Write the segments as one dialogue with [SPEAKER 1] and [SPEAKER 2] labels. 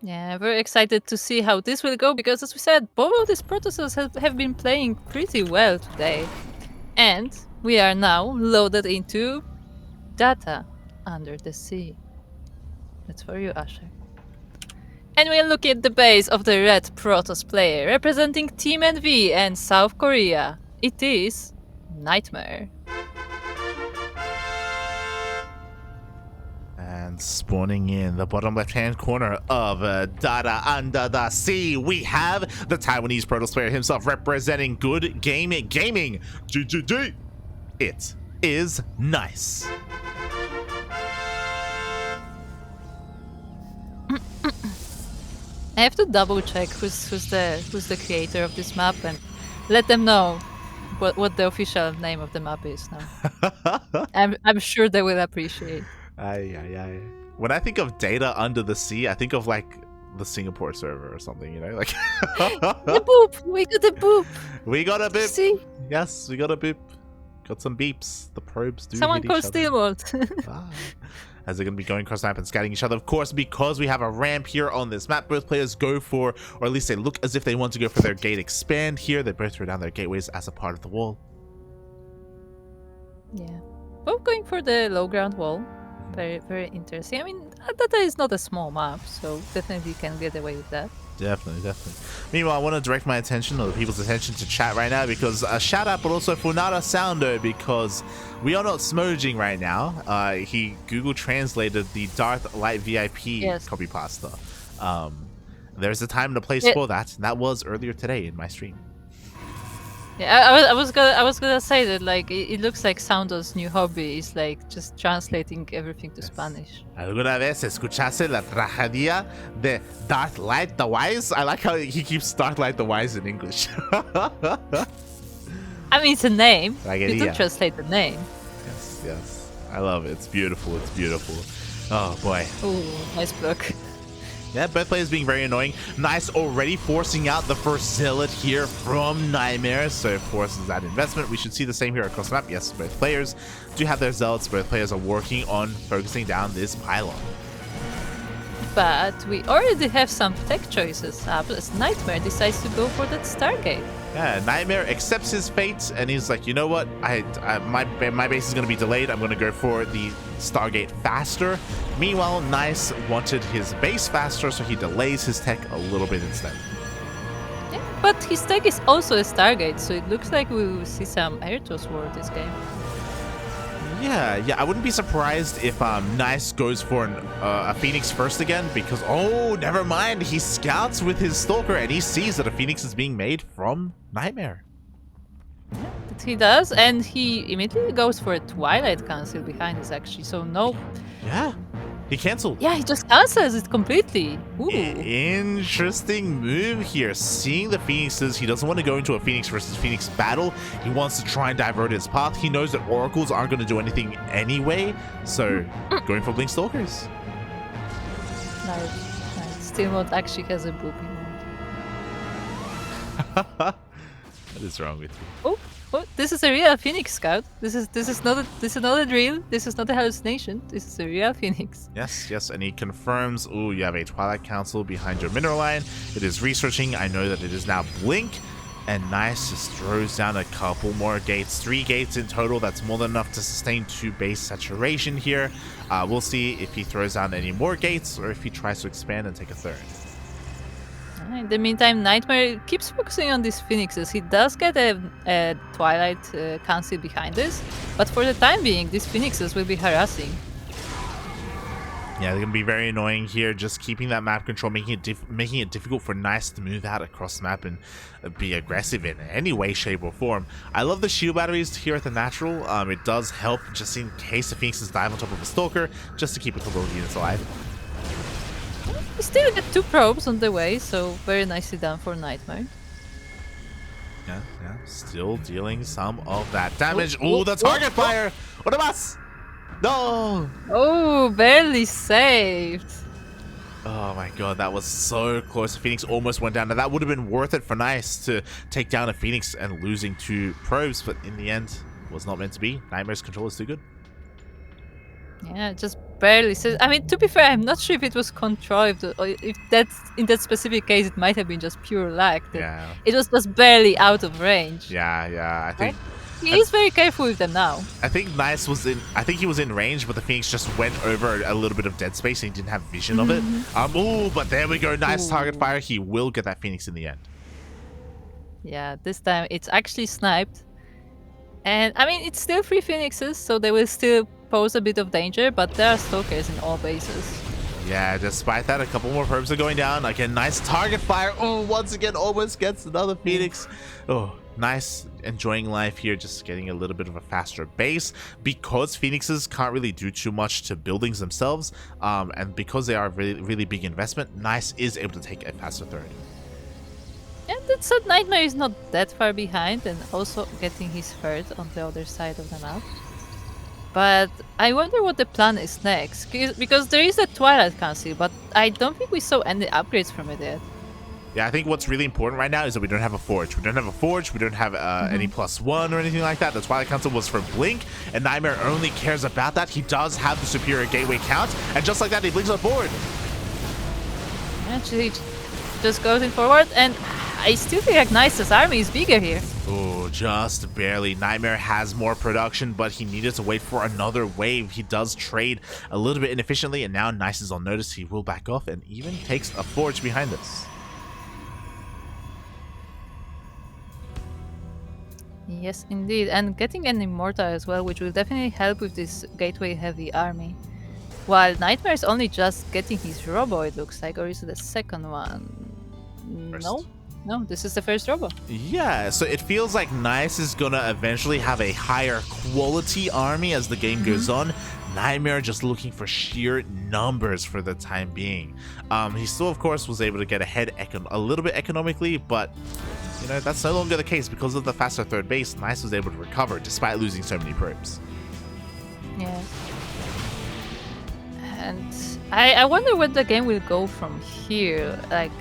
[SPEAKER 1] Yeah, very excited to see how this will go because, as we said, both of these Protoss have been playing pretty well today. And we are now loaded into Data Under the Sea. That's for you, Asher. And we'll look at the base of the red Protoss player representing Team NV and South Korea. It is NightMare.
[SPEAKER 2] And spawning in the bottom left-hand corner of Data Under the Sea, we have the Taiwanese Protoss player himself representing Good Gaming. GGG. It is nice.
[SPEAKER 1] I have to double check who's the creator of this map and let them know what the official name of the map is now. I'm sure they will appreciate.
[SPEAKER 2] When I think of Data Under the Sea, I think of like the Singapore server or something, you know, like
[SPEAKER 1] The boop! We got a boop!
[SPEAKER 2] We got a beep.
[SPEAKER 1] See?
[SPEAKER 2] Yes, we got a beep. Got some beeps. The probes do
[SPEAKER 1] Someone
[SPEAKER 2] hit
[SPEAKER 1] called
[SPEAKER 2] each other.
[SPEAKER 1] Steelbolt.
[SPEAKER 2] As they're going to be going cross map and scouting each other. Of course, because we have a ramp here on this map, both players go for, or at least they look as if they want to go for their gate expand here. They both throw down their gateways as a part of the wall.
[SPEAKER 1] Yeah. Both going for the low ground wall. Very, very interesting. I mean, Data is not a small map, so definitely can get away with that.
[SPEAKER 2] Definitely. Meanwhile, I want to direct my attention, or the people's attention, to chat right now because a shout out, but also Funada Soundo, because we are not smoging right now. He Google translated the Darth Light VIP copy pasta. There's a time and a place for that, and that was earlier today in my stream.
[SPEAKER 1] Yeah, I was gonna say that like it looks like Soundo's new hobby is like just translating everything to Spanish.
[SPEAKER 2] ¿Alguna vez escuchaste la tragedia de Darth Light the Wise? I like how he keeps Darth Light the Wise in English.
[SPEAKER 1] I mean, it's a name.
[SPEAKER 2] Tragedia.
[SPEAKER 1] You don't translate the name.
[SPEAKER 2] Yes. I love it. It's beautiful. Oh boy.
[SPEAKER 1] Ooh, nice block.
[SPEAKER 2] Yeah, both players being very annoying. Nice already forcing out the first Zealot here from NightMare, so forces that investment. We should see the same here across the map. Yes, both players do have their Zealots. Both players are working on focusing down this pylon.
[SPEAKER 1] But we already have some tech choices up as NightMare decides to go for that Stargate.
[SPEAKER 2] Yeah, NightMare accepts his fate and he's like, you know what? My base is going to be delayed. I'm going to go for the Stargate faster. Meanwhile, Nice wanted his base faster, so he delays his tech a little bit instead.
[SPEAKER 1] Yeah, but his tech is also a Stargate, so it looks like we will see some Airtos war this game.
[SPEAKER 2] Yeah, I wouldn't be surprised if Nice goes for a Phoenix first again, because, oh, never mind, he scouts with his Stalker and he sees that a Phoenix is being made from NightMare.
[SPEAKER 1] Yeah, that he does, and he immediately goes for a Twilight Council behind us actually, so no...
[SPEAKER 2] Yeah, he canceled.
[SPEAKER 1] Yeah, he just cancels it completely. Ooh.
[SPEAKER 2] Interesting move here. Seeing the Phoenixes, he doesn't want to go into a Phoenix versus Phoenix battle. He wants to try and divert his path. He knows that Oracles aren't going to do anything anyway, so going for Blink Stalkers.
[SPEAKER 1] Nice. Steelbolt actually has a boopy mode.
[SPEAKER 2] What is wrong with you?
[SPEAKER 1] Oh, this is a real Phoenix Scout. This is not a drill. This is not a hallucination. This is a real Phoenix.
[SPEAKER 2] Yes, and he confirms, ooh, you have a Twilight Council behind your mineral line. It is researching. I know that it is now Blink. And Nice just throws down a couple more gates. 3 gates in total. That's more than enough to sustain 2 base saturation here. We'll see if he throws down any more gates or if he tries to expand and take a third.
[SPEAKER 1] In the meantime, NightMare keeps focusing on these Phoenixes. He does get a Twilight Council behind us, but for the time being, these Phoenixes will be harassing.
[SPEAKER 2] Yeah, they're going to be very annoying here, just keeping that map control, making it difficult for Nice to move out across the map and be aggressive in any way, shape, or form. I love the shield batteries here at the natural. It does help just in case the Phoenixes dive on top of a Stalker, just to keep a couple of units alive.
[SPEAKER 1] We still get 2 probes on the way, so very nicely done for NightMare.
[SPEAKER 2] Yeah, still dealing some of that damage. Oh, the target fire! What a mess! No!
[SPEAKER 1] Oh, barely saved.
[SPEAKER 2] Oh my god, that was so close. Phoenix almost went down. Now that would have been worth it for Nice to take down a Phoenix and losing 2 probes, but in the end, was not meant to be. NightMare's control is too good.
[SPEAKER 1] Yeah, just barely says. I mean, to be fair, I'm not sure if it was contrived or if that's in that specific case it might have been just pure luck that
[SPEAKER 2] Yeah.
[SPEAKER 1] it was just barely out of range.
[SPEAKER 2] Yeah.
[SPEAKER 1] But he
[SPEAKER 2] I,
[SPEAKER 1] is very careful with them now.
[SPEAKER 2] I think Nice was in. I think he was in range, but the Phoenix just went over a little bit of dead space and he didn't have vision of it. Oh, but there we go. Nice target fire. He will get that Phoenix in the end.
[SPEAKER 1] Yeah, this time it's actually sniped. And I mean, it's still 3 Phoenixes, so they will still pose a bit of danger, but there are Stalkers in all bases.
[SPEAKER 2] Yeah, despite that, a couple more probes are going down. Again, nice target fire. Oh, once again, almost gets another Phoenix. Oh, nice. Enjoying life here, just getting a little bit of a faster base. Because Phoenixes can't really do too much to buildings themselves, and because they are a really, really big investment, Nice is able to take a faster third.
[SPEAKER 1] And that said, NightMare is not that far behind and also getting his third on the other side of the map. But I wonder what the plan is next, because there is the Twilight Council, but I don't think we saw any upgrades from it yet.
[SPEAKER 2] Yeah, I think what's really important right now is that we don't have a Forge. We don't have a Forge, we don't have any +1 or anything like that. The Twilight Council was for Blink, and NightMare only cares about that. He does have the superior gateway count, and just like that, he blinks on forward.
[SPEAKER 1] Actually, just goes in forward, and I still feel like Nice's army is bigger here.
[SPEAKER 2] Oh, just barely. NightMare has more production, but he needed to wait for another wave. He does trade a little bit inefficiently, and now Nice is on notice. He will back off and even takes a Forge behind us.
[SPEAKER 1] Yes, indeed, and getting an Immortal as well, which will definitely help with this gateway-heavy army. While NightMare is only just getting his Robo, it looks like, or is it the second one?
[SPEAKER 2] First.
[SPEAKER 1] No, this is the first Robo.
[SPEAKER 2] Yeah, so it feels like Nice is gonna eventually have a higher quality army as the game goes on. NightMare just looking for sheer numbers for the time being. He still, of course, was able to get ahead a little bit economically, but you know, that's no longer the case. Because of the faster third base, Nice was able to recover despite losing so many probes.
[SPEAKER 1] Yeah. And I wonder where the game will go from here. Like,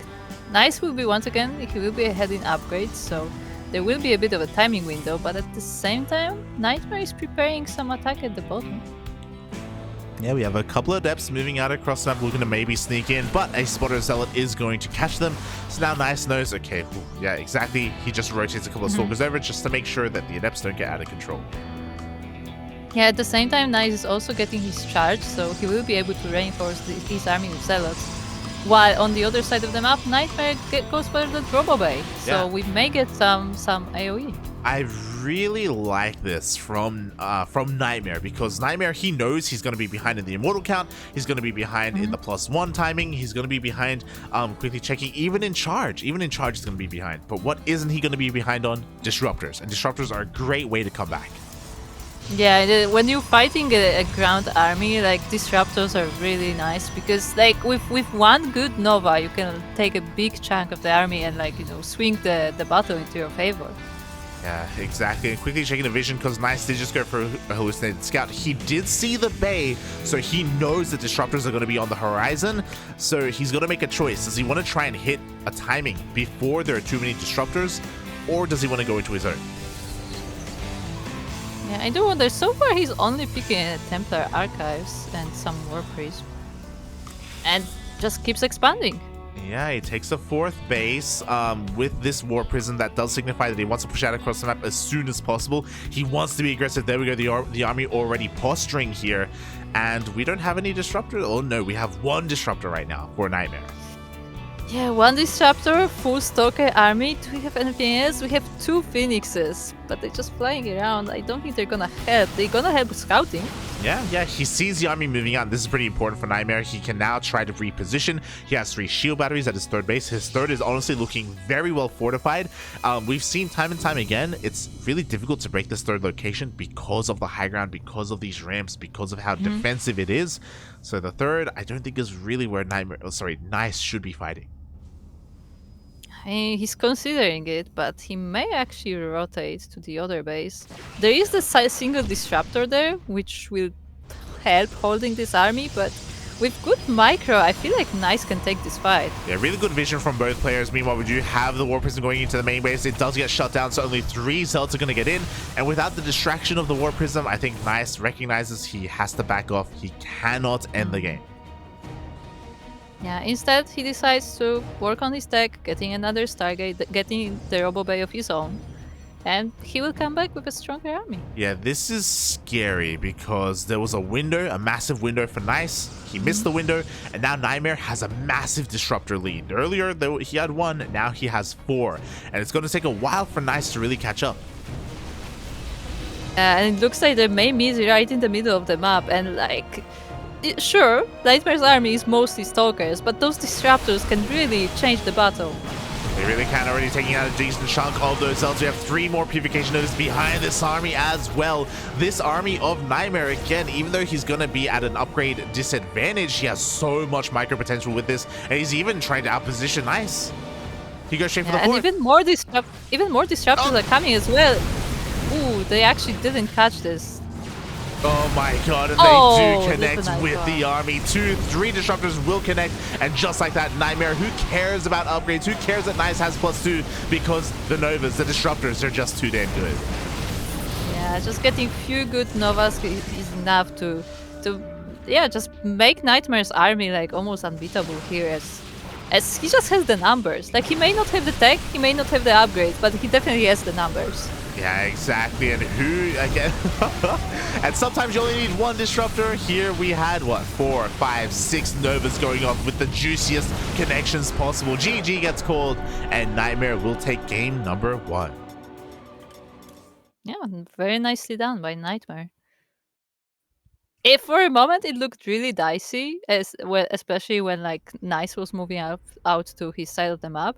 [SPEAKER 1] Nice will be once again, he will be ahead in upgrades, so there will be a bit of a timing window, but at the same time, NightMare is preparing some attack at the bottom.
[SPEAKER 2] Yeah, we have a couple of Adepts moving out across the map, looking to maybe sneak in, but a Spotter Zealot is going to catch them. So now Nice knows, okay, yeah, exactly. He just rotates a couple of Stalkers over just to make sure that the Adepts don't get out of control.
[SPEAKER 1] Yeah, at the same time, Nice is also getting his charge, so he will be able to reinforce his army with Zealots. While on the other side of the map, NightMare goes for the Robo Bay, so we may get some AoE.
[SPEAKER 2] I really like this from NightMare, because NightMare, he knows he's going to be behind in the Immortal count, he's going to be behind in the +1 timing, he's going to be behind quickly checking, even in charge he's going to be behind. But what isn't he going to be behind on? Disruptors, and Disruptors are a great way to come back.
[SPEAKER 1] Yeah, when you're fighting a ground army, like, Disruptors are really nice, because like with one good Nova you can take a big chunk of the army and, like, you know, swing the battle into your favor.
[SPEAKER 2] Yeah, exactly. And quickly checking the vision, because Nice did just go for a hallucinated scout. He did see the bay, so he knows the Disruptors are going to be on the horizon. So he's going to make a choice. Does he want to try and hit a timing before there are too many Disruptors, or does he want to go into his own?
[SPEAKER 1] Yeah, I do wonder. So far he's only picking Templar Archives and some War Priest. And just keeps expanding.
[SPEAKER 2] Yeah, he takes a fourth base with this War Prison. That does signify that he wants to push out across the map as soon as possible. He wants to be aggressive. There we go, the army already posturing here. And we don't have any Disruptor. Oh no, we have one Disruptor right now for NightMare.
[SPEAKER 1] Yeah, one Disruptor, full Stalker army. Do we have anything else? We have 2 Phoenixes, but they're just flying around. I don't think they're gonna help. They're gonna help with scouting.
[SPEAKER 2] Yeah, he sees the army moving out. This is pretty important for NightMare. He can now try to reposition. He has 3 shield batteries at his third base. His third is honestly looking very well fortified. We've seen time and time again, it's really difficult to break this third location because of the high ground, because of these ramps, because of how defensive it is. So the third, I don't think, is really where Nice should be fighting.
[SPEAKER 1] He's considering it, but he may actually rotate to the other base. There is the single Disruptor there, which will help holding this army, but with good micro, I feel like Nice can take this fight.
[SPEAKER 2] Yeah, really good vision from both players. Meanwhile, we do have the War Prism going into the main base. It does get shut down, so only 3 Zealots are going to get in. And without the distraction of the War Prism, I think Nice recognizes he has to back off. He cannot end the game.
[SPEAKER 1] Yeah, instead he decides to work on his tech, getting another Stargate, getting the Robo Bay of his own. And he will come back with a stronger army.
[SPEAKER 2] Yeah, this is scary because there was a window, a massive window for Nice. He missed the window, and now NightMare has a massive disruptor lead. Earlier, though, he had 1, now he has 4. And it's going to take a while for Nice to really catch up.
[SPEAKER 1] And it looks like the main is right in the middle of the map, and like, sure, NightMare's army is mostly Stalkers, but those disruptors can really change the battle.
[SPEAKER 2] They really can, already taking out a decent chunk of those cells. We have 3 more purification nodes behind this army as well. This army of NightMare, again, even though he's going to be at an upgrade disadvantage, he has so much micro potential with this, and he's even trying to outposition Nice. He goes straight for the
[SPEAKER 1] and
[SPEAKER 2] fourth.
[SPEAKER 1] even more disruptors are coming as well. Ooh, they actually didn't catch this.
[SPEAKER 2] Oh my god, and they do connect with the army. 2, 3 disruptors will connect, and just like that, NightMare, who cares about upgrades? Who cares that Nice has +2? Because the Novas, the disruptors, are just too damn good.
[SPEAKER 1] Yeah, just getting few good Novas is enough to just make NightMare's army like almost unbeatable here, as he just has the numbers. Like, he may not have the tech, he may not have the upgrades, but he definitely has the numbers.
[SPEAKER 2] Yeah, exactly. And who, again, and sometimes you only need 1 disruptor. Here we had, what, 4, 5, 6 Novas going off with the juiciest connections possible. GG gets called, and NightMare will take game number 1.
[SPEAKER 1] Yeah, very nicely done by NightMare. If for a moment it looked really dicey, especially when like Nice was moving out to his side of the map,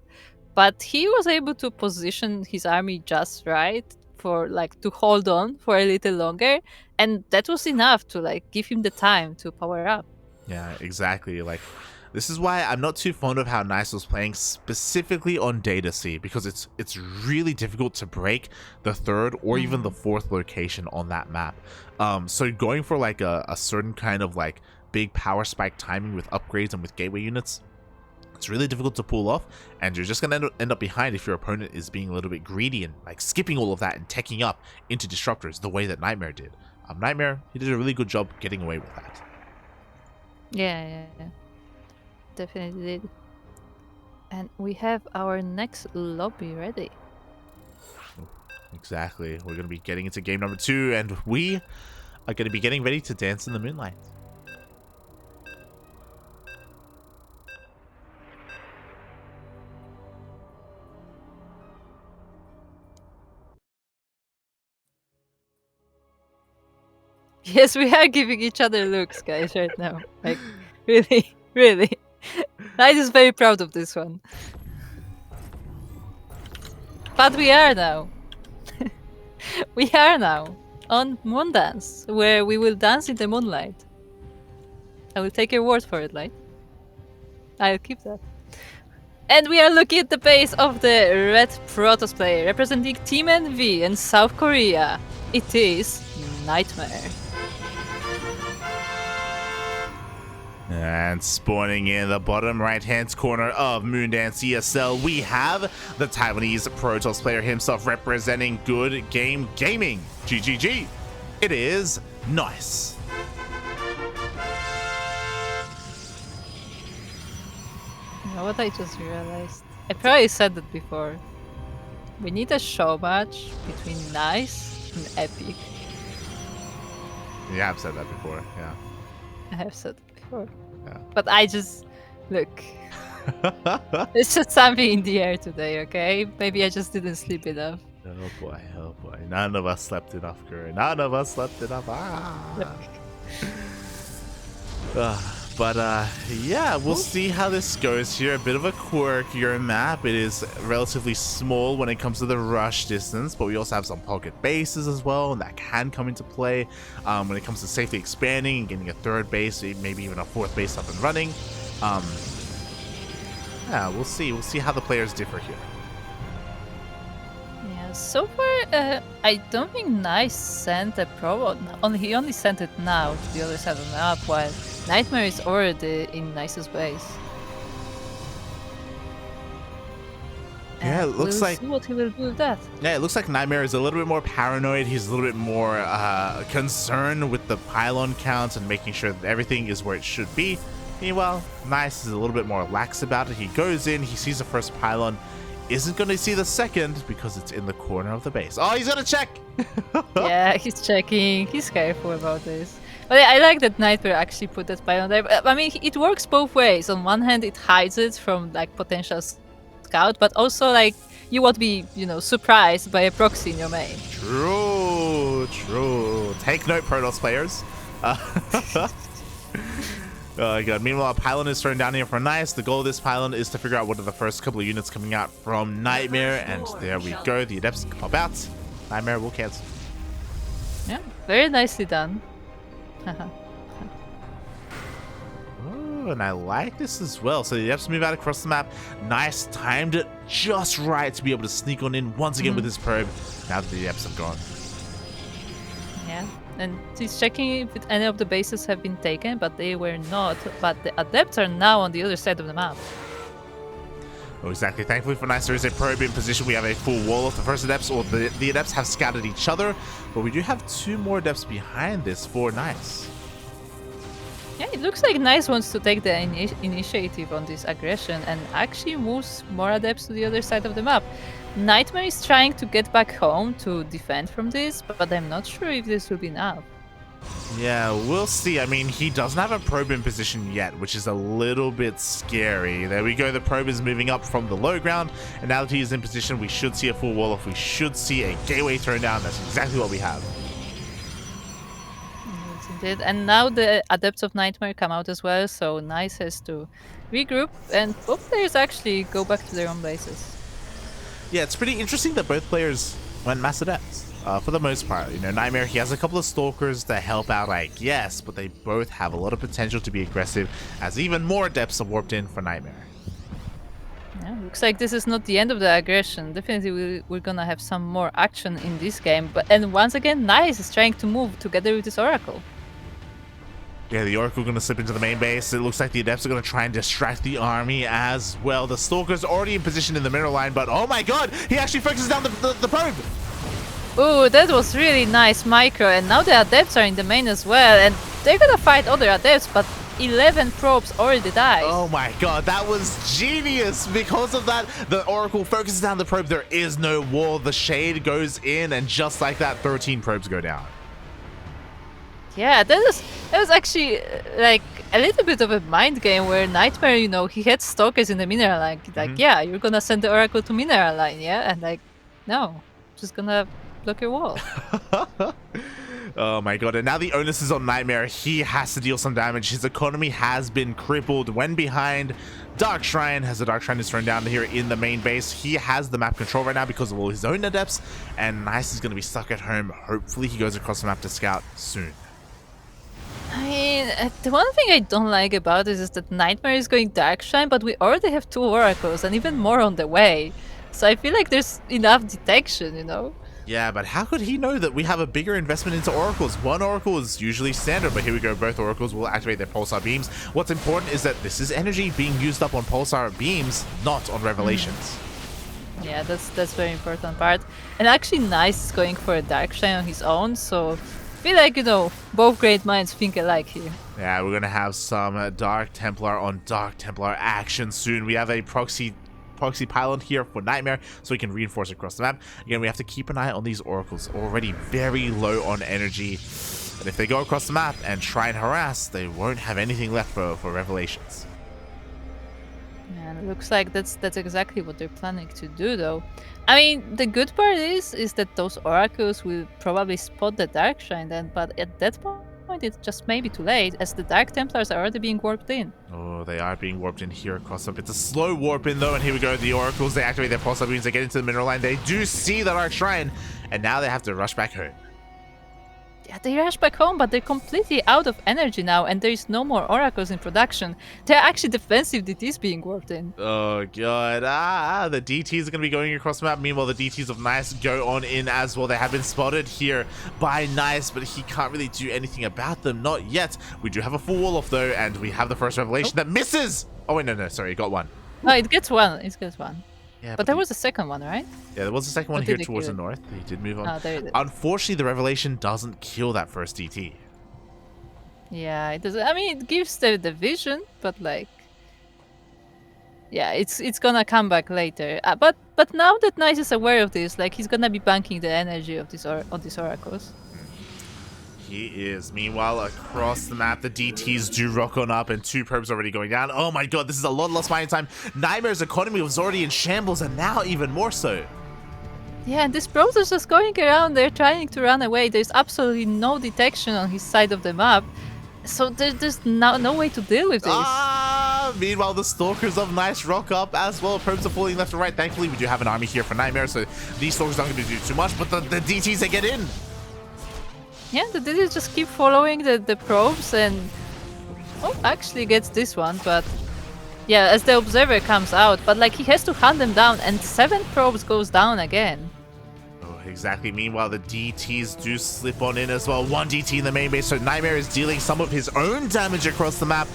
[SPEAKER 1] but he was able to position his army just right for like to hold on for a little longer, and that was enough to like give him the time to power up.
[SPEAKER 2] Yeah, exactly. Like, this is why I'm not too fond of how Nice was playing specifically on Data C, because it's really difficult to break the 3rd or even the 4th location on that map. So going for like a certain kind of like big power spike timing with upgrades and with gateway units, it's really difficult to pull off, and you're just going to end up behind if your opponent is being a little bit greedy and like skipping all of that and teching up into disruptors the way that NightMare did. NightMare, he did a really good job getting away with that.
[SPEAKER 1] Yeah. Definitely did. And we have our next lobby ready.
[SPEAKER 2] Exactly. We're going to be getting into game number 2, and we are going to be getting ready to dance in the moonlight.
[SPEAKER 1] Yes, we are giving each other looks, guys, right now. Like, really, really. Nice is very proud of this one. But we are now. We are now on Moondance, where we will dance in the moonlight. I will take your word for it, Light. I'll keep that. And we are looking at the base of the Red Protoss player, representing Team NV in South Korea. It is NightMare.
[SPEAKER 2] And spawning in the bottom right-hand corner of Moondance ESL, we have the Taiwanese Protoss player himself representing Good Game Gaming. GGG. It is Nice.
[SPEAKER 1] You know what I just realized? I probably said that before. We need a show match between Nice and Epic.
[SPEAKER 2] You have said that before, yeah.
[SPEAKER 1] I have said it before.
[SPEAKER 2] Yeah.
[SPEAKER 1] But I just... Look. It's just something in the air today, okay? Maybe I just didn't sleep enough.
[SPEAKER 2] Oh boy. None of us slept enough, Kuro. None of us slept enough. Yeah, we'll see how this goes here. A bit of a quirkier map. It is relatively small when it comes to the rush distance, but we also have some pocket bases as well, and that can come into play when it comes to safely expanding and getting a 3rd base, maybe even a 4th base up and running. Yeah, we'll see. We'll see how the players differ here.
[SPEAKER 1] Yeah, so far, I don't think Nice sent a promo. He only sent it now to the other side of the map, while NightMare is already in Nice's base.
[SPEAKER 2] Yeah,
[SPEAKER 1] And
[SPEAKER 2] it looks
[SPEAKER 1] we'll
[SPEAKER 2] like
[SPEAKER 1] see what he will do with that.
[SPEAKER 2] Yeah, it looks like NightMare is a little bit more paranoid. He's a little bit more concerned with the pylon counts and making sure that everything is where it should be. Meanwhile, Nice is a little bit more lax about it. He goes in, he sees the first pylon, isn't going to see the second because it's in the corner of the base. Oh, he's going to check!
[SPEAKER 1] Yeah, he's checking. He's careful about this. But yeah, I like that NightMare actually put that pylon there. I mean, it works both ways. On one hand, it hides it from like potential scout, but also like you won't be, surprised by a proxy in your main.
[SPEAKER 2] True. Take note, Protoss players. Oh god. Meanwhile, a pylon is thrown down here for Nice. The goal of this pylon is to figure out what are the first couple of units coming out from NightMare, and there we go. The Adepts pop out. NightMare will cancel.
[SPEAKER 1] Yeah, very nicely done.
[SPEAKER 2] Oh, and I like this as well. So the Adepts move out across the map. Nice, timed it just right to be able to sneak on in once again with his probe. Now that the Adepts have gone.
[SPEAKER 1] Yeah, and he's checking if any of the bases have been taken, but they were not. But the Adepts are now on the other side of the map.
[SPEAKER 2] Oh, exactly. Thankfully for Nice, there is a probe in position. We have a full wall of the first Adepts, or the Adepts have scouted each other, but we do have 2 more Adepts behind this for Nice.
[SPEAKER 1] Yeah, it looks like Nice wants to take the initiative on this aggression and actually moves more Adepts to the other side of the map. NightMare is trying to get back home to defend from this, but I'm not sure if this will be enough.
[SPEAKER 2] Yeah, we'll see. I mean, he doesn't have a probe in position yet, which is a little bit scary. There we go. The probe is moving up from the low ground, and now that he is in position, we should see a full wall off. We should see a gateway thrown down. That's exactly what we have.
[SPEAKER 1] Yes, indeed. And now the Adepts of NightMare come out as well, so Nice has to regroup, and both players actually go back to their own bases.
[SPEAKER 2] Yeah, it's pretty interesting that both players went Mass Adepts. For the most part, NightMare, he has a couple of Stalkers to help out, I guess, but they both have a lot of potential to be aggressive, as even more Adepts are warped in for NightMare.
[SPEAKER 1] Yeah, looks like this is not the end of the aggression. Definitely we're gonna have some more action in this game. And once again, Nice is trying to move together with this Oracle.
[SPEAKER 2] Yeah, the Oracle going to slip into the main base. It looks like the Adepts are going to try and distract the army as well. The Stalker's already in position in the middle line, but oh my god, he actually focuses down the probe.
[SPEAKER 1] Ooh, that was really nice micro, and now the Adepts are in the main as well, and they're gonna fight other Adepts, but 11 probes already died.
[SPEAKER 2] Oh my god, that was genius. Because of that, the Oracle focuses down the probe. There is no wall. The shade goes in, and just like that, 13 probes go down.
[SPEAKER 1] Yeah, that was actually like a little bit of a mind game where NightMare, he had Stalkers in the mineral line. Like, yeah, you're gonna send the Oracle to mineral line, yeah? And like, no, just gonna block your wall.
[SPEAKER 2] Oh my god, and now the onus is on NightMare. He has to deal some damage. His economy has been crippled when behind Dark Shrine, as the Dark Shrine is thrown down here in the main base. He has the map control right now because of all his own Adepts, and Nice is going to be stuck at home. Hopefully he goes across the map to scout soon.
[SPEAKER 1] I mean, the one thing I don't like about this is that NightMare is going Dark Shrine, but we already have 2 Oracles and even more on the way. So I feel like there's enough detection,
[SPEAKER 2] Yeah, but how could he know that we have a bigger investment into Oracles? One Oracle is usually standard, but here we go. Both Oracles will activate their Pulsar Beams. What's important is that this is energy being used up on Pulsar Beams, not on Revelations.
[SPEAKER 1] Yeah, that's very important part. And actually Nice is going for a Dark Shrine on his own, so I feel like, both great minds think alike here.
[SPEAKER 2] Yeah, we're going to have some Dark Templar on Dark Templar action soon. We have a proxy pylon here for NightMare, so we can reinforce across the map. Again, we have to keep an eye on these Oracles, already very low on energy. And if they go across the map and try and harass, they won't have anything left for Revelations.
[SPEAKER 1] Yeah, it looks like that's exactly what they're planning to do, though. I mean, the good part is that those Oracles will probably spot the Dark Shrine then, but at that point it's just maybe too late, as the Dark Templars are already being warped in.
[SPEAKER 2] Oh, they are being warped in here across the map. It's a slow warp in, though, and here we go. The Oracles, they activate their Pulsar Beams, they get into the mineral line. They do see the Dark Shrine, and now they have to rush back home.
[SPEAKER 1] Yeah, they rush back home, but they're completely out of energy now, and there is no more oracles in production. There are actually defensive DTs being worked in.
[SPEAKER 2] Oh god, the DTs are going to be going across the map. Meanwhile, the DTs of Nice go on in as well. They have been spotted here by Nice, but he can't really do anything about them. Not yet. We do have a full wall off though, and we have the first revelation that misses. Oh wait, no, sorry, it got one.
[SPEAKER 1] No, it gets one. It gets one.
[SPEAKER 2] Yeah,
[SPEAKER 1] but there was a second one, right?
[SPEAKER 2] Yeah, there was a second one
[SPEAKER 1] Or
[SPEAKER 2] here
[SPEAKER 1] did it
[SPEAKER 2] towards the
[SPEAKER 1] kill it?
[SPEAKER 2] north. He did move on.
[SPEAKER 1] Oh, there it is.
[SPEAKER 2] Unfortunately, the revelation doesn't kill that first DT.
[SPEAKER 1] Yeah, it does. I mean, it gives the vision, but like, yeah, it's gonna come back later. But now that Nice is aware of this, like, he's gonna be banking the energy of this on these oracles.
[SPEAKER 2] He is. Meanwhile, across the map, the DTs do rock on up, and 2 probes already going down. Oh my god, this is a lot of lost mining time. NightMare's economy was already in shambles, and now even more so.
[SPEAKER 1] Yeah, and this probe is just going around there trying to run away. There's absolutely no detection on his side of the map. So there's no way to deal with this.
[SPEAKER 2] Meanwhile, the Stalkers of Nice rock up as well. Probes are falling left and right. Thankfully, we do have an army here for NightMare, so these Stalkers aren't going to do too much, but the DTs, they get in.
[SPEAKER 1] Yeah, the DTs just keep following the probes and... Oh, actually gets this one, but... Yeah, as the Observer comes out, but like he has to hunt them down, and 7 probes goes down again.
[SPEAKER 2] Oh, exactly. Meanwhile, the DTs do slip on in as well. 1 DT in the main base, so NightMare is dealing some of his own damage across the map.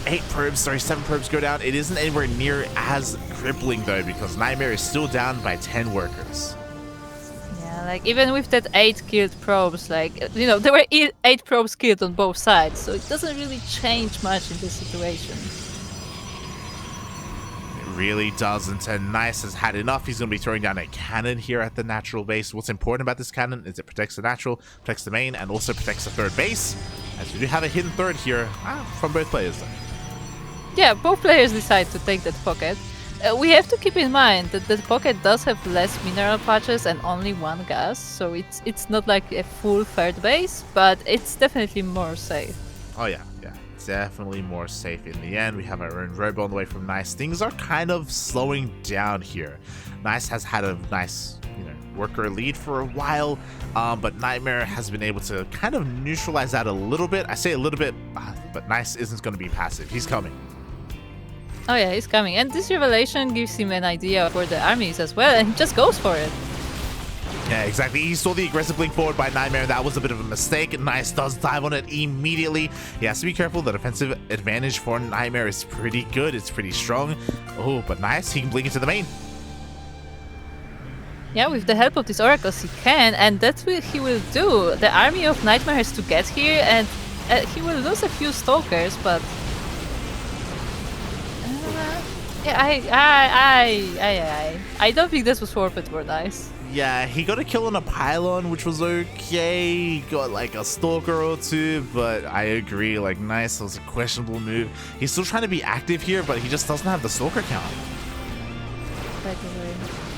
[SPEAKER 2] 7 probes go down. It isn't anywhere near as crippling though, because NightMare is still down by 10 workers.
[SPEAKER 1] Yeah, like even with that 8 killed probes, like, you know, there were 8 probes killed on both sides, so it doesn't really change much in this situation.
[SPEAKER 2] Really doesn't, and Nice has had enough. He's going to be throwing down a cannon here at the natural base. What's important about this cannon is it protects the natural, protects the main, and also protects the third base, as we do have a hidden third here from both players though.
[SPEAKER 1] Yeah, both players decide to take that pocket. We have to keep in mind that the pocket does have less mineral patches and only 1 gas, so it's not like a full third base, but it's definitely more safe.
[SPEAKER 2] Oh yeah, definitely more safe in the end. We have our own robo on the way from Nice. Things are kind of slowing down here. Nice has had a nice, worker lead for a while, but NightMare has been able to kind of neutralize that a little bit. I say a little bit, but Nice isn't going to be passive. He's coming.
[SPEAKER 1] Oh yeah, he's coming. And this revelation gives him an idea of where the army is as well, and he just goes for it.
[SPEAKER 2] Yeah, exactly. He saw the aggressive blink forward by NightMare. That was a bit of a mistake. Nice does dive on it immediately. He has to be careful. The defensive advantage for NightMare is pretty good. It's pretty strong. Oh, but Nice, he can blink into the main.
[SPEAKER 1] Yeah, with the help of these oracles he can, and that's what he will do. The army of NightMare has to get here, and he will lose a few stalkers, but... I don't think this was forfeit for Nice.
[SPEAKER 2] Yeah, he got a kill on a pylon, which was okay. He got like a stalker or 2, but I agree, like Nice was a questionable move. He's still trying to be active here, but he just doesn't have the stalker count.
[SPEAKER 1] By the way.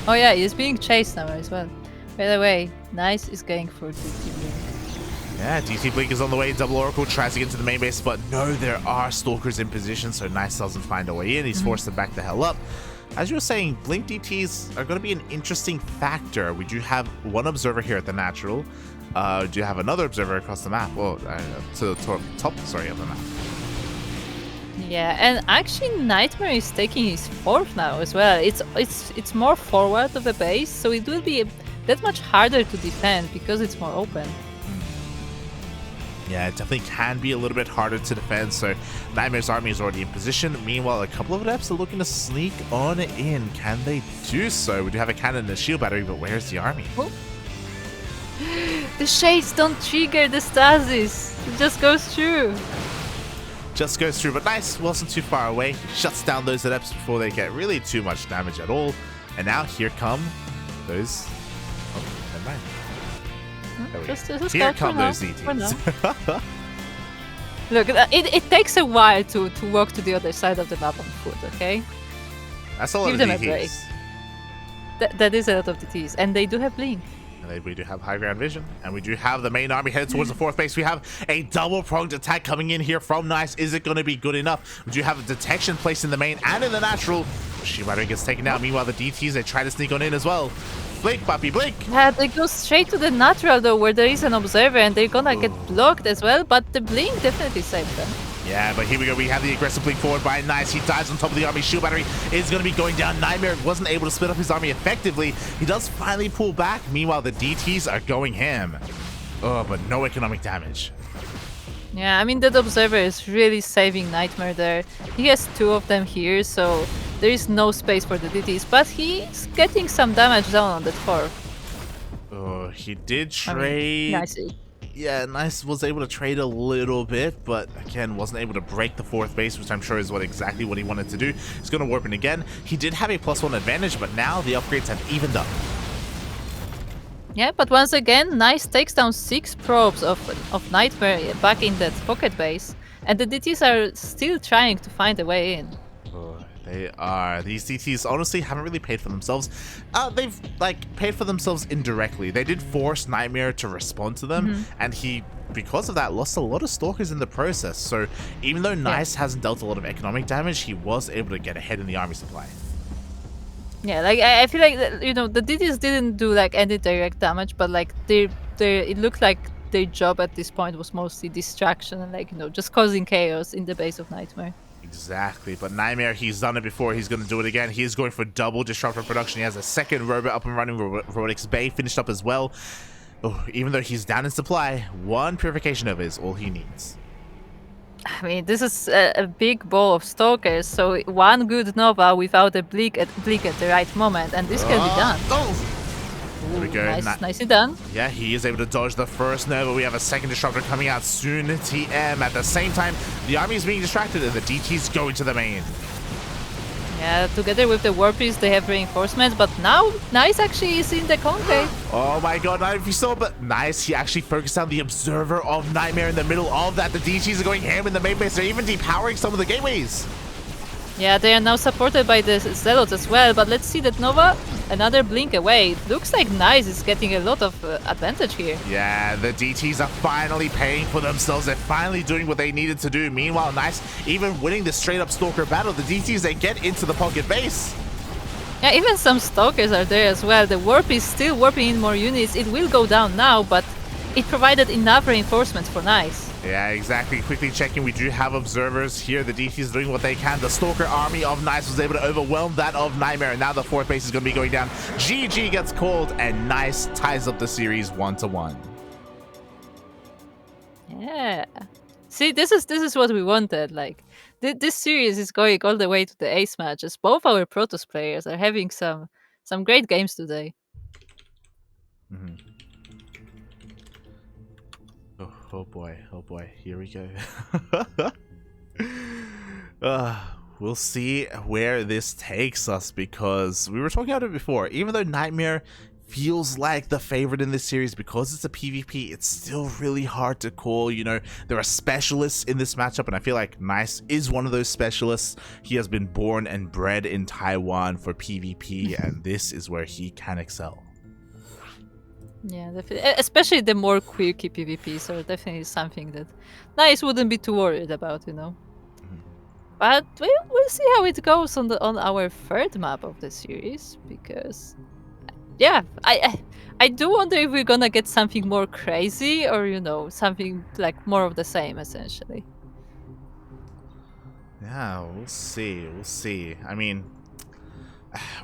[SPEAKER 1] Oh yeah, he's being chased now as well. By the way, Nice is going for DT Blink.
[SPEAKER 2] Yeah, DT Blink is on the way. Double Oracle tries to get to the main base, but no, there are stalkers in position, so Nice doesn't find a way in. He's forced to back the hell up. As you were saying, Blink DTs are going to be an interesting factor. We do have 1 observer here at the natural. We do have another observer across the map. Well, to the top, of the map.
[SPEAKER 1] Yeah, and actually NightMare is taking his 4th now as well. It's more forward of the base, so it will be that much harder to defend because it's more open.
[SPEAKER 2] Yeah, it definitely can be a little bit harder to defend, so NightMare's army is already in position. Meanwhile, a couple of reps are looking to sneak on in. Can they do so? We do have a cannon and a shield battery, but where's the army?
[SPEAKER 1] Oh. The shades don't trigger the stasis. It just goes through.
[SPEAKER 2] Just goes through, but Nice wasn't too far away. Shuts down those adepts before they get really too much damage at all. And now here come those... Oh, never mind. Here come those DTs.
[SPEAKER 1] Look, it takes a while to walk to the other side of the map on foot, okay?
[SPEAKER 2] That's a lot
[SPEAKER 1] Give
[SPEAKER 2] of
[SPEAKER 1] them
[SPEAKER 2] DTs.
[SPEAKER 1] a break. That is a lot of DTs, and they do have blink.
[SPEAKER 2] And we do have high ground vision, and we do have the main army headed towards the 4th base. We have a double-pronged attack coming in here from Nice. Is it going to be good enough? We do have a detection placed in the main and in the natural. She battery gets taken out. Meanwhile, the DTs, they try to sneak on in as well. blink, puppy, blink.
[SPEAKER 1] Yeah, they go straight to the natural though, where there is an observer, and they're gonna get blocked as well, but the blink definitely saved them.
[SPEAKER 2] Yeah, but here we go. We have the aggressive blink forward by Nice. He dives on top of the army. Shield battery is going to be going down. NightMare wasn't able to split up his army effectively. He does finally pull back. Meanwhile, the DTs are going ham. Oh, but no economic damage.
[SPEAKER 1] Yeah, I mean, that observer is really saving NightMare there. He has 2 of them here, so there is no space for the DTs, but he's getting some damage down on that 4.
[SPEAKER 2] Oh, he did trade.
[SPEAKER 1] Nicely.
[SPEAKER 2] Yeah, Nice was able to trade a little bit, but again, wasn't able to break the 4th base, which I'm sure is exactly what he wanted to do. He's going to warp in again. He did have a +1 advantage, but now the upgrades have evened up.
[SPEAKER 1] Yeah, but once again, Nice takes down 6 probes of NightMare back in that pocket base, and the DTs are still trying to find a way in.
[SPEAKER 2] Oh, they are. These DTs honestly haven't really paid for themselves. They've paid for themselves indirectly. They did force NightMare to respond to them, and he, because of that, lost a lot of stalkers in the process. So even though Nice hasn't dealt a lot of economic damage, he was able to get ahead in the army supply.
[SPEAKER 1] Yeah, like I feel like the DTs didn't do like any direct damage, but like it looked like their job at this point was mostly distraction and just causing chaos in the base of NightMare.
[SPEAKER 2] Exactly, but NightMare, he's done it before. He's going to do it again. He's going for double disruptor production. He has a 2nd robot up and running. Robotics Bay finished up as well. Oh, even though he's down in supply, 1 purification nova is all he needs.
[SPEAKER 1] I mean, this is a big ball of stalkers, so 1 good nova without a blink at the right moment, and this can be done.
[SPEAKER 2] Oh! There we go.
[SPEAKER 1] Nicely done.
[SPEAKER 2] Yeah, he is able to dodge the 1st nova. We have a 2nd disruptor coming out soon. TM. At the same time, the army is being distracted, and the DTs go into the main.
[SPEAKER 1] Yeah, together with the warpies, they have reinforcements, but now Nice actually is in the concave.
[SPEAKER 2] Oh my god, not if you saw, but Nice, he actually focused on the observer of NightMare in the middle of that. The DTs are going ham in the main base. They're even depowering some of the gateways.
[SPEAKER 1] Yeah, they are now supported by the Zealots as well, but let's see that Nova, another blink away. It looks like Nice is getting a lot of advantage here.
[SPEAKER 2] Yeah, the DTs are finally paying for themselves. They're finally doing what they needed to do. Meanwhile, Nice even winning the straight-up Stalker battle. The DTs, they get into the pocket base.
[SPEAKER 1] Yeah, even some Stalkers are there as well. The Warp is still warping in more units. It will go down now, but it provided enough reinforcements for Nice.
[SPEAKER 2] Yeah, exactly. Quickly checking, we do have observers here. The DTs are doing what they can. The Stalker army of Nice was able to overwhelm that of NightMare, and now the 4th base is going to be going down. GG gets called, and Nice ties up the series 1-1.
[SPEAKER 1] Yeah. See, this is what we wanted. Like, this series is going all the way to the ace matches. Both our Protoss players are having some great games today.
[SPEAKER 2] Oh boy, here we go. We'll see where this takes us, because we were talking about it before. Even though NightMare feels like the favorite in this series, because it's a PvP, it's still really hard to call. There are specialists in this matchup, and I feel like Nice is one of those specialists. He has been born and bred in Taiwan for PvP, and this is where he can excel.
[SPEAKER 1] Yeah, definitely. Especially the more quirky PvPs are definitely something that Nice wouldn't be too worried about, But we'll see how it goes on our 3rd map of the series, because yeah, I do wonder if we're gonna get something more crazy, or something like more of the same, essentially.
[SPEAKER 2] Yeah, we'll see. I mean,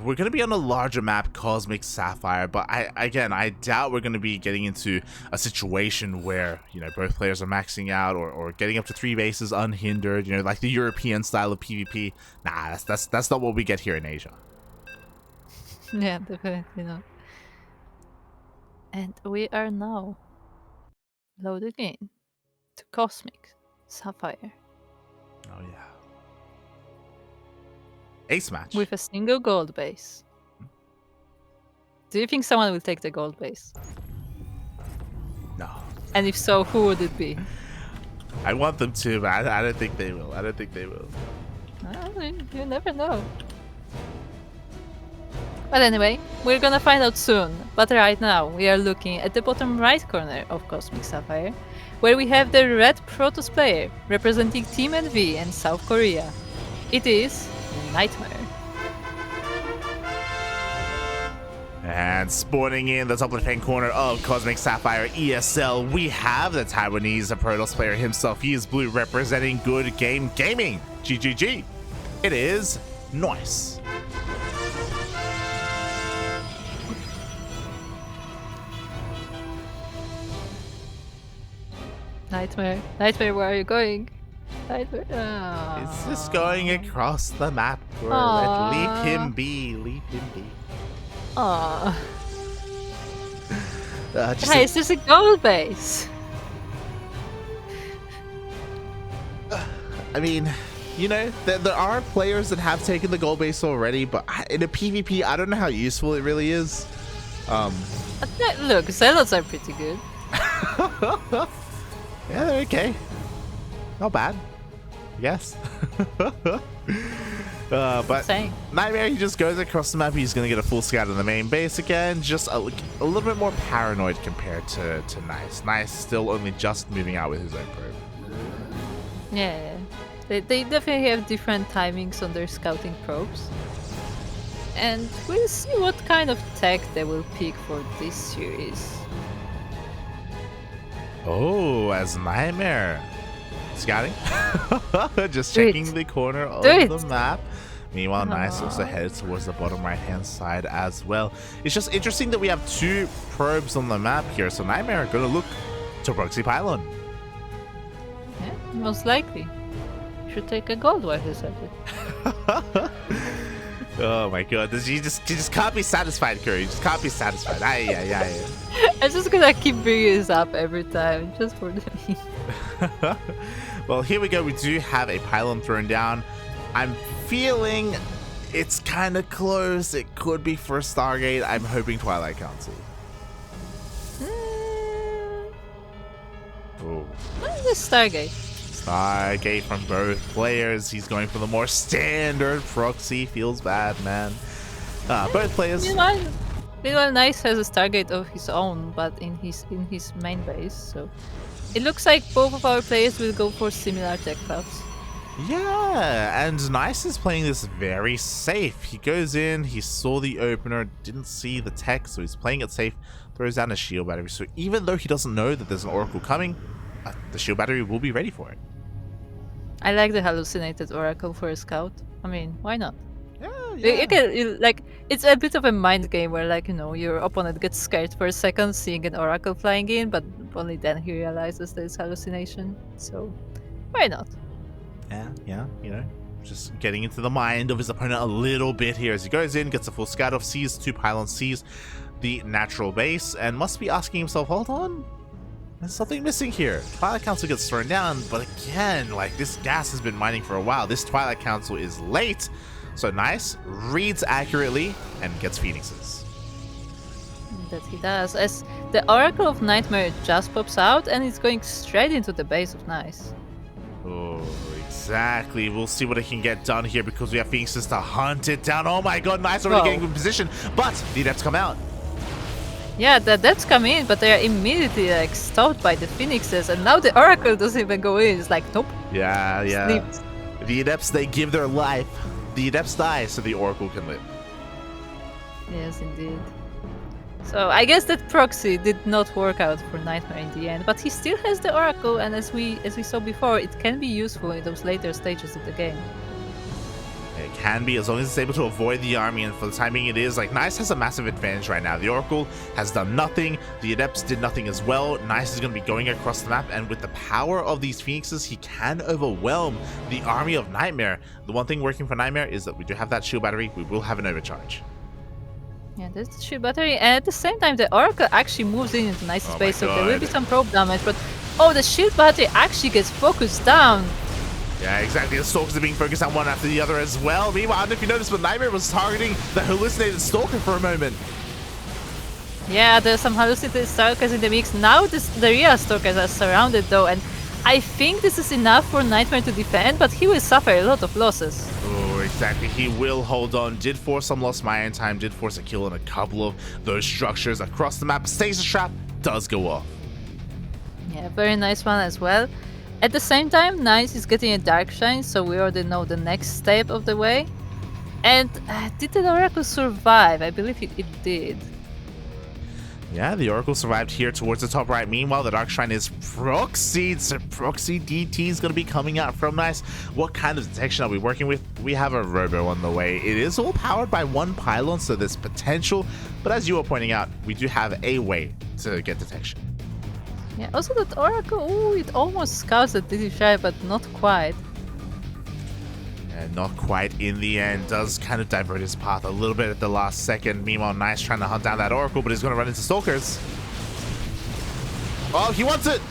[SPEAKER 2] we're going to be on a larger map, Cosmic Sapphire, but I doubt we're going to be getting into a situation where, both players are maxing out or getting up to 3 bases unhindered, like the European style of PvP. Nah, that's not what we get here in Asia.
[SPEAKER 1] Yeah, definitely not. And we are now loading in to Cosmic Sapphire.
[SPEAKER 2] Oh yeah. Ace match.
[SPEAKER 1] With a single gold base. Do you think someone will take the gold base?
[SPEAKER 2] No.
[SPEAKER 1] And if so, who would it be?
[SPEAKER 2] I want them to, but I don't think they will.
[SPEAKER 1] You never know. But anyway, we're gonna find out soon. But right now, we are looking at the bottom right corner of Cosmic Sapphire, where we have the red Protoss player representing Team NV and South Korea. It is NightMare.
[SPEAKER 2] And spawning in the top left-hand corner of Cosmic Sapphire ESL, we have the Taiwanese Protoss player himself. He is blue, representing Good Game Gaming. GGG. It is nice.
[SPEAKER 1] NightMare. NightMare, where are you going? NightMare. Oh.
[SPEAKER 2] It's just going across the map. Leave him be. Leave him be.
[SPEAKER 1] Aww. Guys, there's a gold base.
[SPEAKER 2] I mean, you know, there are players that have taken the gold base already, but in a PvP, I don't know how useful it really is.
[SPEAKER 1] Look, zealots are pretty good.
[SPEAKER 2] Yeah, they're okay. Not bad, I guess. But NightMare, he just goes across the map. He's going to get a full scout on the main base again. Just a little bit more paranoid compared to Nice. Nice still only just moving out with his own probe.
[SPEAKER 1] Yeah, they definitely have different timings on their scouting probes. And we'll see what kind of tech they will pick for this series.
[SPEAKER 2] Oh, as NightMare. Scouting. Just checking the corner of the map. Meanwhile, Nice also headed towards the bottom right-hand side as well. It's just interesting that we have two probes on the map here. So NightMare are going to look to proxy pylon.
[SPEAKER 1] Yeah, most likely. Should take a gold while he's at it.
[SPEAKER 2] Oh my god, you just can't be satisfied, Kuro. You just can't be satisfied. Aye.
[SPEAKER 1] I'm just gonna keep bringing this up every time, just for the meme.
[SPEAKER 2] Well, here we go. We do have a pylon thrown down. I'm feeling it's kind of close. It could be for Stargate. I'm hoping Twilight Council. Oh.
[SPEAKER 1] The Stargate.
[SPEAKER 2] Stargate from both players. He's going for the more standard proxy. Feels bad, man. Both players.
[SPEAKER 1] Meanwhile, Nice has a Stargate of his own, but in his main base. So it looks like both of our players will go for similar tech buffs.
[SPEAKER 2] Yeah, and Nice is playing this very safe. He goes in, he saw the opener, didn't see the tech, so he's playing it safe, throws down a shield battery. So even though he doesn't know that there's an Oracle coming, the shield battery will be ready for it.
[SPEAKER 1] I like the hallucinated Oracle for a scout. I mean, why not?
[SPEAKER 2] Yeah.
[SPEAKER 1] It's a bit of a mind game where, like, you know, your opponent gets scared for a second seeing an Oracle flying in, but only then he realizes that it's hallucination. So, why not?
[SPEAKER 2] Yeah, you know, just getting into the mind of his opponent a little bit here as he goes in, gets a full scout off, sees two pylons, sees the natural base, and must be asking himself, hold on, there's something missing here. Twilight Council gets thrown down, but again, like, this gas has been mining for a while. This Twilight Council is late. So Nice reads accurately and gets Phoenixes.
[SPEAKER 1] That he does, as the Oracle of NightMare just pops out and it's going straight into the base of Nice.
[SPEAKER 2] Oh, exactly. We'll see what it can get done here because we have Phoenixes to hunt it down. Oh my god, Nice already getting in position, but the Adepts come out.
[SPEAKER 1] Yeah, the Adepts come in, but they are immediately like stopped by the Phoenixes, and now the Oracle doesn't even go in. It's like, nope.
[SPEAKER 2] Yeah.
[SPEAKER 1] Slipped.
[SPEAKER 2] The Adepts, they give their life. The Adepts die so the Oracle can live.
[SPEAKER 1] Yes, indeed. So I guess that proxy did not work out for NightMare in the end, but he still has the Oracle, and as we saw before, it can be useful in those later stages of the game.
[SPEAKER 2] It can be, as long as it's able to avoid the army, and for the time being it is. Like, Nice has a massive advantage right now. The Oracle has done nothing, the Adepts did nothing as well. Nice is going to be going across the map, and with the power of these Phoenixes, he can overwhelm the army of NightMare. The one thing working for NightMare is that we do have that shield battery. We will have an overcharge.
[SPEAKER 1] Yeah, there's the shield battery, and at the same time the Oracle actually moves into Nice's space, so there will be some probe damage, but the shield battery actually gets focused down.
[SPEAKER 2] Yeah, exactly. The Stalkers are being focused on one after the other as well. Meanwhile, I don't know if you noticed, but NightMare was targeting the hallucinated Stalker for a moment.
[SPEAKER 1] Yeah, there's some hallucinated Stalkers in the mix. Now the real Stalkers are surrounded though, and I think this is enough for NightMare to defend, but he will suffer a lot of losses.
[SPEAKER 2] Oh, exactly. He will hold on. Did force some lost Mayan time, did force a kill on a couple of those structures across the map. Stasis Trap does go off. Yeah,
[SPEAKER 1] very nice one as well. At the same time, Nice is getting a Dark Shine, so we already know the next step of the way. And did the Oracle survive? I believe it did.
[SPEAKER 2] Yeah, the Oracle survived here towards the top right. Meanwhile, the Dark Shrine is proxied, so proxy DT is going to be coming out from Nice. What kind of detection are we working with? We have a Robo on the way. It is all powered by one pylon, so there's potential. But as you were pointing out, we do have a way to get detection.
[SPEAKER 1] Yeah, also that Oracle, ooh, it almost scouts the DT Shy, but not quite.
[SPEAKER 2] And not quite in the end. Does kind of divert his path a little bit at the last second. Meanwhile, Nice trying to hunt down that Oracle, but he's going to run into Stalkers. Oh, he wants it!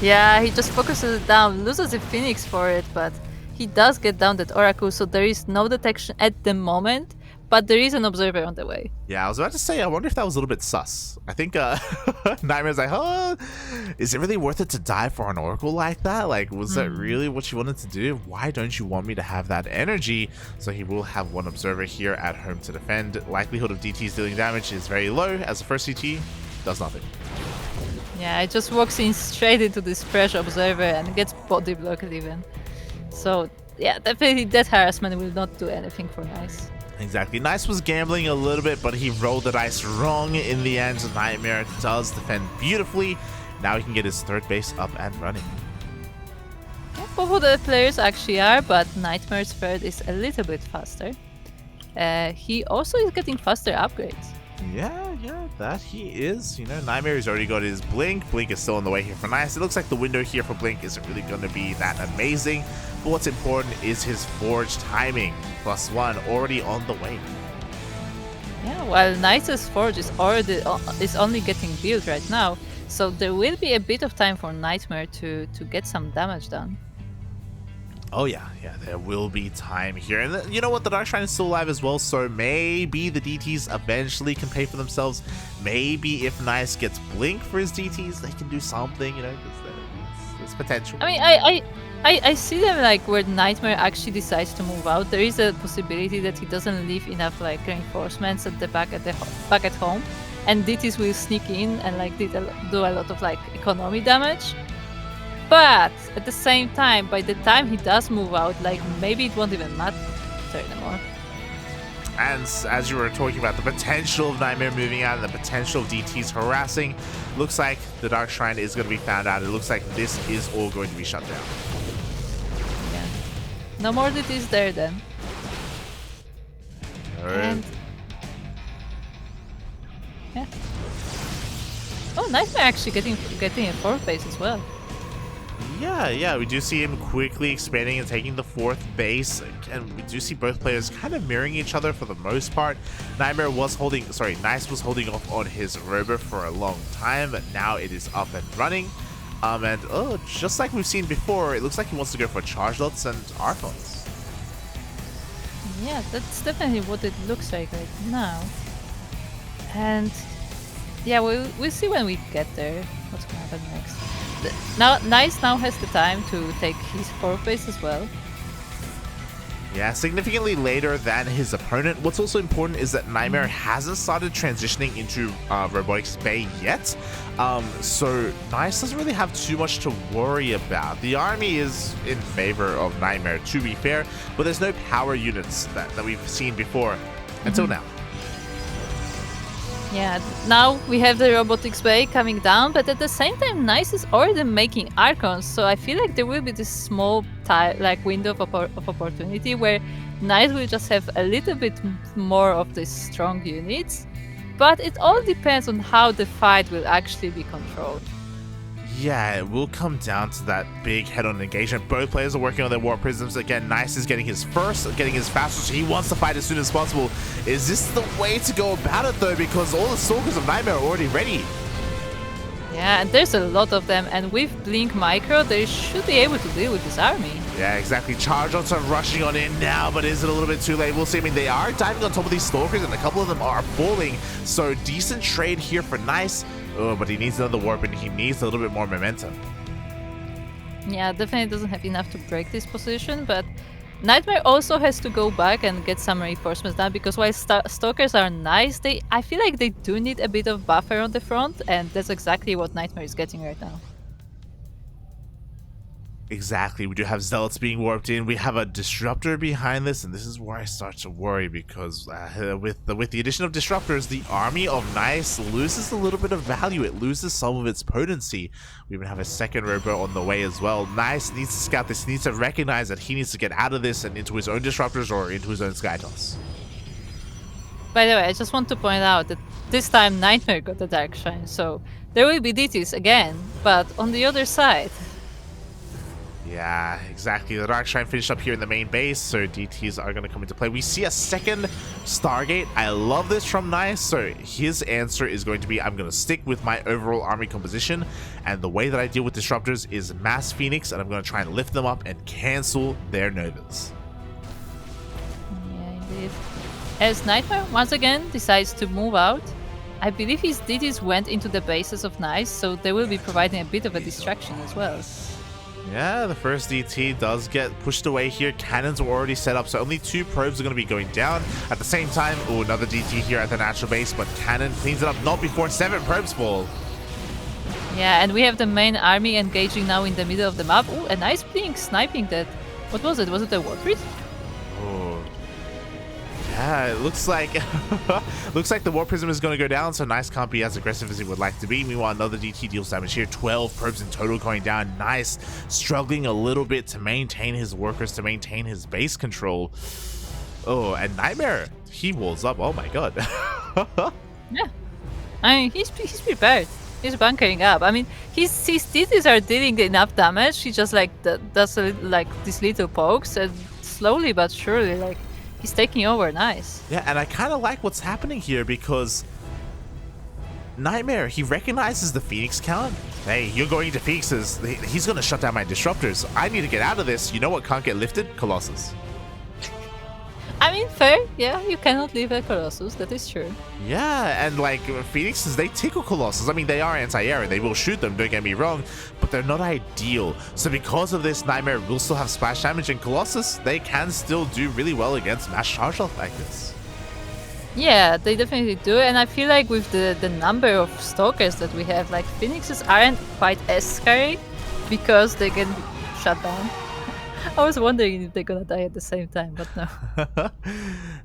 [SPEAKER 1] Yeah, he just focuses it down, loses the Phoenix for it, but he does get down that Oracle, so there is no detection at the moment, but there is an observer on the way.
[SPEAKER 2] Yeah, I was about to say, I wonder if that was a little bit sus. I think NightMare's like, huh? Is it really worth it to die for an Oracle like that? Like, was that really what you wanted to do? Why don't you want me to have that energy? So he will have one observer here at home to defend. Likelihood of DTs dealing damage is very low, as the first CT does nothing.
[SPEAKER 1] Yeah, it just walks in straight into this fresh observer and gets body blocked even. So yeah, definitely that harassment will not do anything for Nice.
[SPEAKER 2] Exactly. Nice was gambling a little bit, but he rolled the dice wrong in the end. NightMare does defend beautifully. Now he can get his third base up and running.
[SPEAKER 1] Yeah, both of the players actually are, but NightMare's third is a little bit faster. He also is getting faster upgrades.
[SPEAKER 2] Yeah, that he is. You know, NightMare has already got his Blink. Blink is still on the way here for Nice. It looks like the window here for Blink isn't really going to be that amazing. But what's important is his Forge timing. +1 already on the way.
[SPEAKER 1] Yeah, while Nice's Forge is only getting built right now, so there will be a bit of time for NightMare to get some damage done.
[SPEAKER 2] Oh yeah, there will be time here. And you know what, the Dark Shrine is still alive as well, so maybe the DTs eventually can pay for themselves. Maybe if Nice gets Blink for his DTs, they can do something, you know, there's potential.
[SPEAKER 1] I mean, I see them like where NightMare actually decides to move out. There is a possibility that he doesn't leave enough like reinforcements at the back at home, and DTs will sneak in and like do a lot of like economy damage. But at the same time, by the time he does move out, like maybe it won't even matter anymore.
[SPEAKER 2] And as you were talking about the potential of NightMare moving out and the potential of DTs harassing, looks like the Dark Shrine is going to be found out. It looks like this is all going to be shut down.
[SPEAKER 1] Yeah. No more DTs there then. And yeah. Oh, NightMare actually getting a fourth base as well.
[SPEAKER 2] Yeah, we do see him quickly expanding and taking the fourth base, and we do see both players kind of mirroring each other for the most part. Nice was holding off on his Robo for a long time, but now it is up and running. And just like we've seen before, it looks like he wants to go for charge lots and Archons.
[SPEAKER 1] Yeah, that's definitely what it looks like right now. And yeah, we'll see when we get there what's gonna happen next. Now, Nice has the time to take his fourth base as well.
[SPEAKER 2] Yeah, significantly later than his opponent. What's also important is that NightMare hasn't started transitioning into Robotics Bay yet. So Nice doesn't really have too much to worry about. The army is in favor of NightMare, to be fair, but there's no power units that we've seen before until now.
[SPEAKER 1] Yeah, now we have the Robotics Bay coming down, but at the same time, Nice is already making Archons, so I feel like there will be this small window of opportunity where Nice will just have a little bit more of these strong units, but it all depends on how the fight will actually be controlled.
[SPEAKER 2] Yeah, it will come down to that big head-on engagement. Both players are working on their Warp Prisms. Again, Nice is getting his first, getting his fastest, so he wants to fight as soon as possible. Is this the way to go about it, though? Because all the Stalkers of NightMare are already ready.
[SPEAKER 1] Yeah, and there's a lot of them, and with Blink Micro, they should be able to deal with this army.
[SPEAKER 2] Yeah, exactly. Charge-ons are rushing on in now, but is it a little bit too late? We'll see. I mean, they are diving on top of these Stalkers, and a couple of them are falling. So, decent trade here for Nice. Oh, but he needs another warp and he needs a little bit more momentum.
[SPEAKER 1] Yeah, definitely doesn't have enough to break this position, but NightMare also has to go back and get some reinforcements down, because while Stalkers are nice, I feel like they do need a bit of buffer on the front, and that's exactly what NightMare is getting right now.
[SPEAKER 2] Exactly. We do have Zealots being warped in. We have a Disruptor behind this, and this is where I start to worry because with the addition of Disruptors, the army of Nice loses a little bit of value. It loses some of its potency. We even have a second rowboat on the way as well. Nice needs to scout this. He needs to recognize that he needs to get out of this and into his own Disruptors or into his own Skytoss.
[SPEAKER 1] By the way, I just want to point out that this time NightMare got the Dark Shine, so there will be DTs again, but on the other side.
[SPEAKER 2] Yeah, exactly. The Dark Shrine finished up here in the main base, so DTs are going to come into play. We see a second Stargate. I love this from Nice. So his answer is going to be, I'm going to stick with my overall army composition, and the way that I deal with Disruptors is Mass Phoenix, and I'm going to try and lift them up and cancel their Novas.
[SPEAKER 1] Yeah, indeed. As NightMare once again decides to move out, I believe his DTs went into the bases of Nice, so they will be providing a bit of a distraction as well.
[SPEAKER 2] Yeah, the first DT does get pushed away here. Cannons were already set up, so only 2 probes are going to be going down. At the same time, oh, another DT here at the natural base, but Cannon cleans it up not before 7 probes fall.
[SPEAKER 1] Yeah, and we have the main army engaging now in the middle of the map. Oh, a nice blink sniping that. What was it? Was it a War Priest?
[SPEAKER 2] Oh. Yeah, it looks like the War Prism is going to go down, so Nice can't be as aggressive as he would like to be. Meanwhile, another DT deals damage here. 12 probes in total going down. Nice struggling a little bit to maintain his workers, to maintain his base control. Oh, and NightMare, he walls up. Oh my god.
[SPEAKER 1] Yeah, I mean, he's prepared. He's bunkering up. I mean, his DTs are dealing enough damage. He just like does like these little pokes, and slowly but surely, like, he's taking over. Nice.
[SPEAKER 2] Yeah, and I kind of like what's happening here because NightMare, he recognizes the Phoenix count. Hey, you're going into Phoenixes. He's going to shut down my Disruptors. I need to get out of this. You know what can't get lifted? Colossus.
[SPEAKER 1] I mean, fair. Yeah, you cannot leave a Colossus. That is true.
[SPEAKER 2] Yeah, and like Phoenixes, they tickle Colossus. I mean, they are anti-air and they will shoot them, don't get me wrong, but they're not ideal. So because of this, NightMare will still have splash damage, and Colossus, they can still do really well against mass charge health like this.
[SPEAKER 1] Yeah, they definitely do, and I feel like with the number of stalkers that we have, like, Phoenixes aren't quite as scary because they can be shut down. I was wondering if they're gonna die at the same time, but no.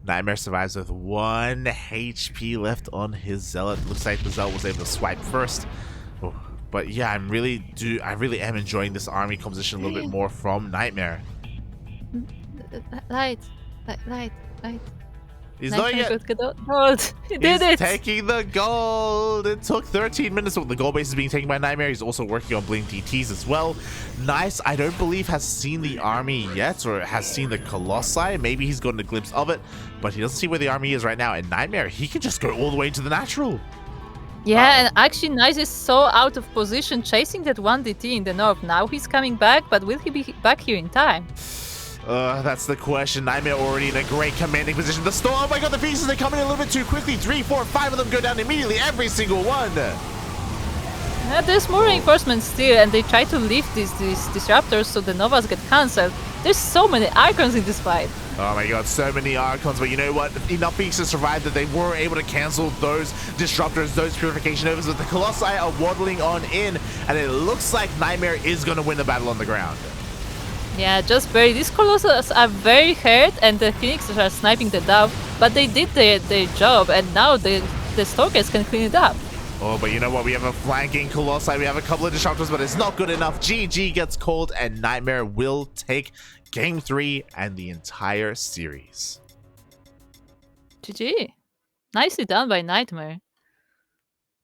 [SPEAKER 2] NightMare survives with 1 HP left on his Zealot. Looks like the Zealot was able to swipe first. Oh, but yeah, I really am enjoying this army composition a little bit more from NightMare.
[SPEAKER 1] Light.
[SPEAKER 2] He's doing it.
[SPEAKER 1] Gold. He did it.
[SPEAKER 2] He's taking the gold. It took 13 minutes. The gold base is being taken by NightMare. He's also working on Blink DTs as well. Nice, I don't believe has seen the army yet, or has seen the Colossi. Maybe he's gotten a glimpse of it, but he doesn't see where the army is right now. And NightMare, he can just go all the way to the natural.
[SPEAKER 1] Yeah, and actually Nice is so out of position chasing that 1 DT in the north. Now he's coming back, but will he be back here in time?
[SPEAKER 2] That's the question. NightMare already in a great commanding position. The storm, oh my god, the pieces are coming in a little bit too quickly. 3, 4, 5 of them go down immediately, every single one.
[SPEAKER 1] There's more reinforcements still, and they try to lift these disruptors so the Novas get cancelled. There's so many Archons in this fight.
[SPEAKER 2] Oh my god, so many Archons, but you know what? Enough beings to survive that they were able to cancel those Disruptors, those Purification Overs, but the Colossi are waddling on in, and it looks like NightMare is going to win the battle on the ground.
[SPEAKER 1] Yeah, just barely. These Colossus are very hurt, and the Phoenixes are sniping the dove, but they did their job, and now the Stalkers can clean it up.
[SPEAKER 2] Oh, but you know what? We have a flanking Colossi, we have a couple of Disruptors, but it's not good enough. GG gets called, and NightMare will take Game 3 and the entire series.
[SPEAKER 1] GG. Nicely done by NightMare.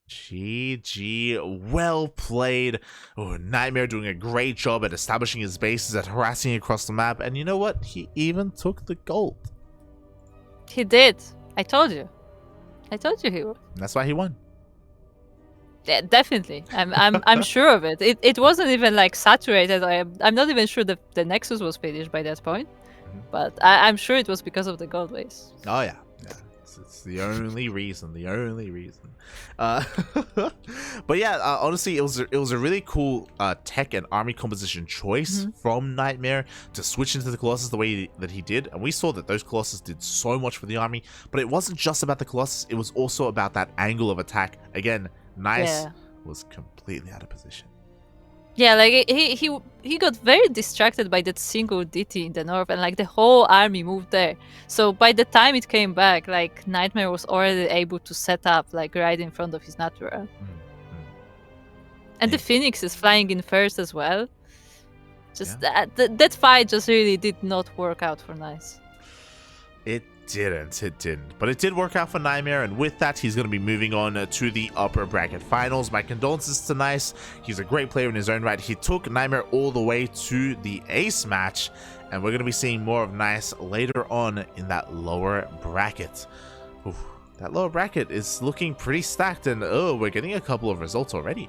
[SPEAKER 2] GG, well played. Oh, NightMare doing a great job at establishing his bases, at harassing across the map, and you know what? He even took the gold.
[SPEAKER 1] He did. I told you. I told you he would.
[SPEAKER 2] That's why he won.
[SPEAKER 1] Yeah, definitely. I'm sure of it. It wasn't even like saturated. I'm not even sure that the Nexus was finished by that point, but I'm sure it was because of the gold base.
[SPEAKER 2] Oh yeah. It's the only reason. But yeah, honestly, it was a really cool tech and army composition choice from NightMare to switch into the Colossus the way that he did, and we saw that those Colossus did so much for the army. But it wasn't just about the Colossus; it was also about that angle of attack. Again, Nice was completely out of position.
[SPEAKER 1] Yeah, like he got very distracted by that single DT in the north, and like the whole army moved there. So by the time it came back, like NightMare was already able to set up like right in front of his natural. And the
[SPEAKER 2] Yeah.
[SPEAKER 1] Phoenix is flying in first as well. Just
[SPEAKER 2] Yeah.
[SPEAKER 1] that fight just really did not work out for Nice.
[SPEAKER 2] It didn't. But it did work out for NightMare, and with that, he's going to be moving on to the upper bracket finals. My condolences to Nice. He's a great player in his own right. He took NightMare all the way to the ace match, and we're going to be seeing more of Nice later on in that lower bracket. Oof, that lower bracket is looking pretty stacked, and oh, we're getting a couple of results already.